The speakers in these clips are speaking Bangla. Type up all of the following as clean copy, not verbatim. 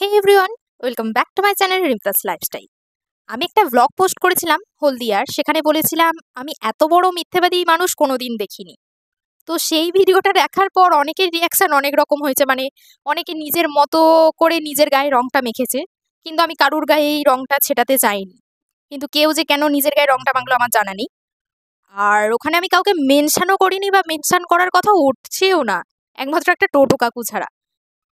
Hey everyone, welcome back to my channel Rim plus lifestyle. আমি একটা ব্লগ পোস্ট করেছিলাম হলদিয়ার, সেখানে বলেছিলাম আমি এত বড় মিথ্যেবাদী মানুষ কোনোদিন দেখিনি। তো সেই ভিডিওটা দেখার পর অনেকের রিয়াকশন অনেক রকম হয়েছে, মানে অনেকে নিজের মতো করে নিজের গায়ে রংটা মেখেছে, কিন্তু আমি কারুর গায়ে এই রংটা ছেটাতে চাইনি। কিন্তু কেউ যে কেন নিজের গায়ে রংটা মাখলো আমার জানা নেই। আর ওখানে আমি কাউকে মেনশনও করিনি বা মেনশন করার কথা উঠছেও না, একমাত্র একটা টোটো কাকু ছাড়া।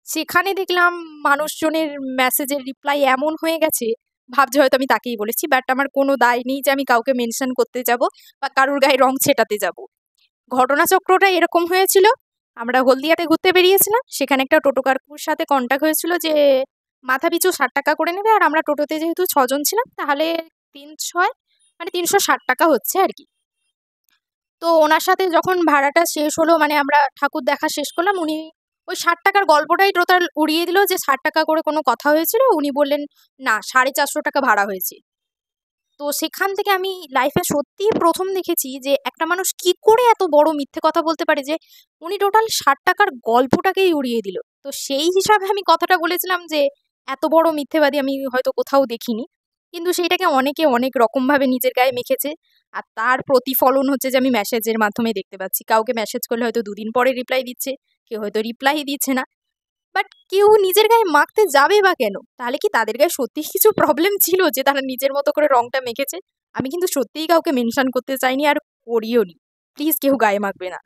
সেখানে দেখলাম মানুষজনের মেসেজের রিপ্লাই এমন হয়ে গেছে, ভাবছে হয়তো আমি তাকেই বলেছি, বাট আমার কোনো দায় নেই যে আমি কাউকে মেনশন করতে যাব বা কারুর গায়ে রং ছেটাতে যাব। ঘটনাচক্রটা এরকম হয়েছিল, আমরা হলদিয়াতে ঘুরতে বেরিয়েছিলাম, সেখানে একটা টোটো কাকুর সাথে কন্ট্যাক্ট হয়েছিল যে মাথা পিছু 60 টাকা করে নেবে, আর আমরা টোটোতে যেহেতু 6 জন ছিলাম তাহলে 3 6 মানে 360 টাকা হচ্ছে আর কি। তো ওনার সাথে যখন ভাড়াটা শেষ হলো, মানে আমরা ঠাকুর দেখা শেষ করলাম, উনি ওই 60 টাকার গল্পটাই টোটাল উড়িয়ে দিল যে 60 টাকা করে কোনো কথা হয়েছিল। উনি বললেন না, 450 টাকা ভাড়া হয়েছে। তো সেখান থেকে আমি লাইফে সত্যিই প্রথম দেখেছি যে একটা মানুষ কি করে এত বড় মিথ্যে কথা বলতে পারে, যে উনি টোটাল 60 টাকার গল্পটাকেই উড়িয়ে দিল। তো সেই হিসাবে আমি কথাটা বলেছিলাম যে এত বড় মিথ্যেবাদী আমি হয়তো কোথাও দেখিনি, কিন্তু সেইটাকে অনেকে অনেক রকমভাবে নিজের গায়ে মেখেছে। আর তার প্রতিফলন হচ্ছে যে আমি মেসেজের মাধ্যমে দেখতে পাচ্ছি, কাউকে মেসেজ করলে হয়তো 2 দিন পরে রিপ্লাই দিচ্ছে, কেউ হয়তো রিপ্লাই দিচ্ছে না। বাট কেউ নিজের গায়ে মাখতে যাবে বা কেন? তাহলে কি তাদের গায়ে সত্যিই কিছু প্রবলেম ছিল যে তারা নিজের মতো করে রংটা মেখেছে? আমি কিন্তু সত্যিই কাউকে মেনশন করতে চাইনি, আর করিও নি। প্লিজ কেউ গায়ে মাখবে না।